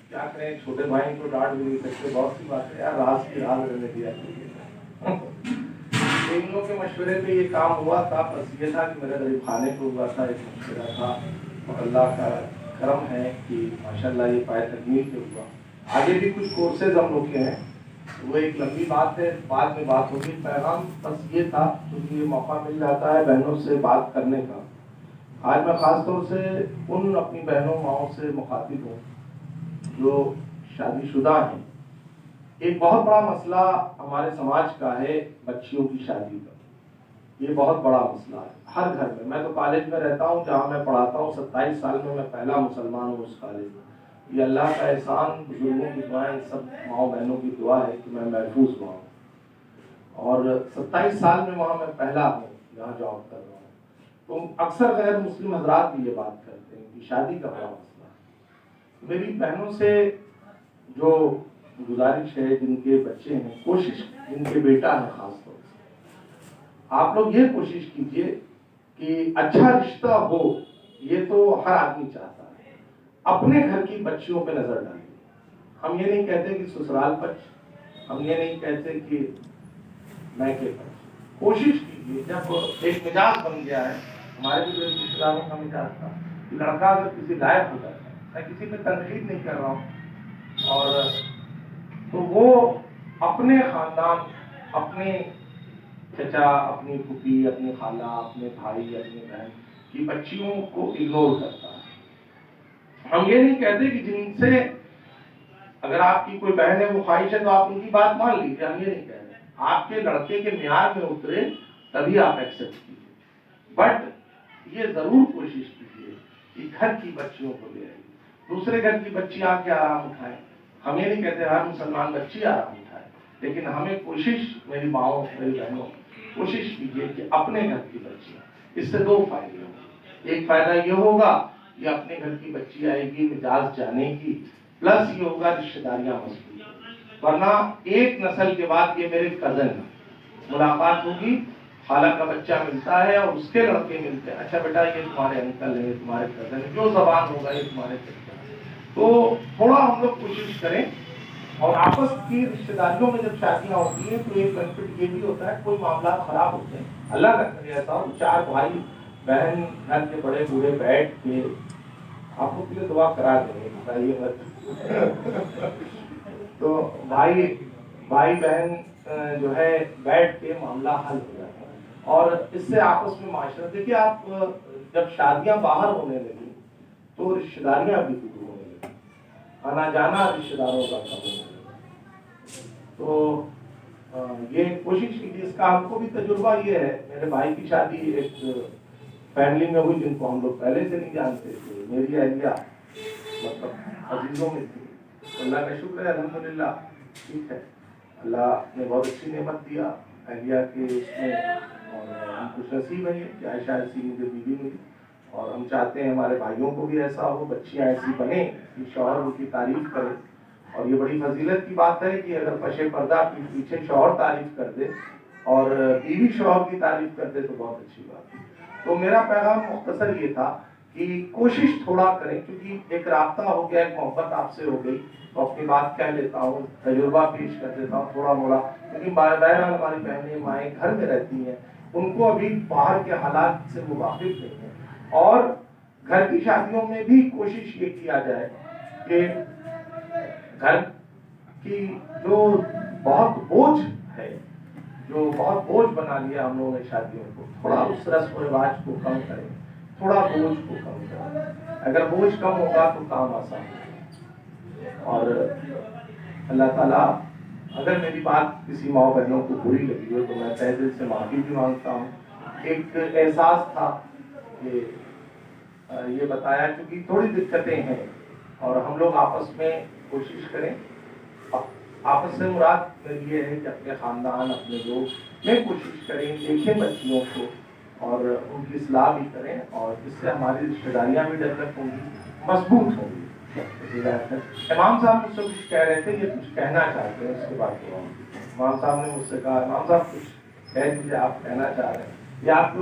کیا کریں, چھوٹے بھائی کو ڈانٹ بھی نہیں سکتے, بہت سی بات ہے یار, راز کی راز رہنے دیا. ان لوگوں کے مشورے پہ یہ کام ہوا تھا. بس یہ تھا کہ میرے غریب خانے کو ہوا تھا, ایک مشورہ تھا, اور اللہ کا کرم ہے کہ ماشاءاللہ یہ پائے تکمیل پہ ہوا. آگے بھی کچھ کورسز ہم لوگ کے ہیں, وہ ایک لمبی بات ہے, بعد میں بات ہوگی. پیغام بس یہ تھا, کیونکہ یہ موقع مل جاتا ہے بہنوں سے بات کرنے کا. آج میں خاص طور سے ان اپنی بہنوں ماؤں سے مخاطب ہوں جو شادی شدہ ہیں. ایک بہت بڑا مسئلہ ہمارے سماج کا ہے بچیوں کی شادی کا. یہ بہت بڑا مسئلہ ہے ہر گھر میں. میں تو کالج میں رہتا ہوں جہاں میں پڑھاتا ہوں, 27 سال میں پہلا مسلمان ہوں اس کالج میں. یہ اللہ کا احسان, بزرگوں کی دعائیں, سب ماؤں بہنوں کی دعا ہے کہ میں محفوظ ہوا ہوں. اور 27 سال میں وہاں میں پہلا ہوں جہاں جاب کر رہا ہوں. تو اکثر غیر مسلم حضرات بھی یہ بات کرتے ہیں کہ شادی کا بڑا مسئلہ ہے. میری بہنوں سے جو گزارش ہے, جن کے بچے ہیں, کوشش, جن کے بیٹا ہے خاص طور سے, آپ لوگ یہ کوشش کیجئے کہ اچھا رشتہ ہو. یہ تو ہر آدمی چاہتا ہے. اپنے گھر کی بچیوں پہ نظر ڈالیں. ہم یہ نہیں کہتے کہ سسرال پچ, ہم یہ نہیں کہتے کہ میکے پچ. کوشش کیجیے, جب ایک مزاج بن گیا ہے, ہمارے بھی جو رشتے داروں کا مزاج تھا, لڑکا اگر کسی لائق ہو جاتا ہے, میں کسی پہ تنقید نہیں کر رہا ہوں, اور تو وہ اپنے خاندان, اپنے چچا, اپنی پھوپھی, اپنی خالہ, اپنے بھائی, اپنی بہن کی بچیوں کو اگنور کرتا ہے. ہم یہ نہیں کہتے کہ جن سے اگر آپ کی کوئی بہن ہے وہ خواہش ہے تو آپ ان کی بات مان لیجیے, ہم یہ نہیں کہہ رہے. آپ کے لڑکے کے معیار میں اترے تبھی آپ ایکسپٹ کیجیے. بٹ یہ ضرور کوشش کیجیے کہ گھر کی بچیوں کو لے آئیے. دوسرے گھر کی بچی آ کے آرام اٹھائیں. ہم یہ نہیں کہتے ہر مسلمان بچی آرام اٹھائے, لیکن ہمیں کوشش, میری ماؤں, میری بہنوں, کوشش کیجیے کہ اپنے گھر کی بچیاں. اس سے دو فائدے ہوں گے. ایک فائدہ یہ ہوگا کہ اپنے گھر کی بچی آئے گی مزاج جانے کی, پلس یہ ہوگا رشتے داریاں مضبوط ہوں. ورنہ ایک نسل کے بعد یہ میرے کزن ہیں, ملاقات ہوگی, خالہ کا بچہ ملتا ہے اور اس کے لڑکے ملتے ہیں, اچھا بیٹا یہ تمہارے انکل ہے, تمہارے کزن ہے, جو زبان ہوگا یہ تمہارے چچا. تو تھوڑا ہم لوگ کوشش کریں. اور آپس کی رشتے داریوں میں جب شادیاں ہوتی ہیں تو ایک بینیفٹ یہ بھی ہوتا ہے, کوئی معاملات خراب ہوتے ہیں, اللہ کا کرے ایسا ہو, چار بھائی بہن گھر کے بڑے بوڑھے بیٹھ کے, آپ کو کے لیے دعا کرا دیں گے, بتائیے مت. تو بھائی بہن جو ہے بیٹھ کے معاملہ حل ہو جاتا ہے, اور اس سے آپس میں معاشرت. دیکھیے آپ, جب شادیاں باہر ہونے لگی تو رشتے داریاں بھی دور ہونے لگی, آنا جانا رشتے داروں کا کم ہونے لگا. تو یہ کوشش کی, اس کا ہم کو بھی تجربہ یہ ہے. میرے بھائی کی شادی ایک فیملی میں ہوئی جن کو ہم لوگ پہلے سے نہیں جانتے تھے. میری اہلیہ مطلب عزیزوں میں تھی. اللہ کا شکر ہے, الحمدللہ ٹھیک ہے. اللہ نے بہت اچھی نعمت دیا اہلیہ کے اس میں, اور ہم خوش نصیب ہیں کہ عائشہ ایسی مجھے بیوی ملی. اور ہم چاہتے ہیں ہمارے بھائیوں کو بھی ایسا ہو, بچیاں ایسی بنیں کہ شوہر ان کی تعریف کرے. اور یہ بڑی فضیلت کی بات ہے کہ اگر پشے پردہ پیچھے شوہر تعریف کر دے اور بیوی شوہر کی تعریف کر دے تو بہت اچھی بات ہے. تو میرا پیغام مختصر یہ تھا کہ کوشش تھوڑا کریں, کیونکہ ایک رابطہ ہو گیا, ایک محبت آپ سے ہو گئی, تو اپنی بات کہہ لیتا ہوں, تجربہ پیش کر دیتا ہوں تھوڑا موڑا. کیونکہ بہرحال ہماری بہنیں مائیں گھر میں رہتی ہیں, ان کو ابھی باہر کے حالات سے وہ واقف نہیں ہیں. اور گھر کی شادیوں میں بھی کوشش یہ کیا جائے کہ گھر کی جو بہت بوجھ ہے, جو بہت بوجھ بنا لیا ہم لوگوں نے شادیوں کو, تھوڑا اس رسم و رواج کو کم کریں, تھوڑا بوجھ کو کم کریں. اگر بوجھ کم ہوگا تو کام آسان ہوگا. اور اللہ تعالیٰ, اگر میری بات کسی ماں بہنوں کو بری لگی ہو تو میں تہ دل سے معافی بھی مانگتا ہوں. ایک احساس تھا کہ یہ بتایا, کیونکہ تھوڑی دقتیں ہیں, اور ہم لوگ آپس میں کوشش کریں. آپس سے مراد یہ ہے کہ اپنے خاندان, اپنے لوگ میں کوشش کریں, دیکھیں بچیوں کو اور ان کی اصلاح بھی کریں, اور اس سے ہماری رشتے داریاں بھی ڈیولپ ہوں گی, مضبوط ہوں گی. امام صاحب مجھ سے کچھ کہہ رہے تھے, یہ کچھ کہنا چاہتے ہیں, اس کے بعد امام صاحب نے مجھ سے کہا, امام صاحب کچھ کہہ دیجیے, آپ کہنا چاہ رہے ہیں, یہ آپ کو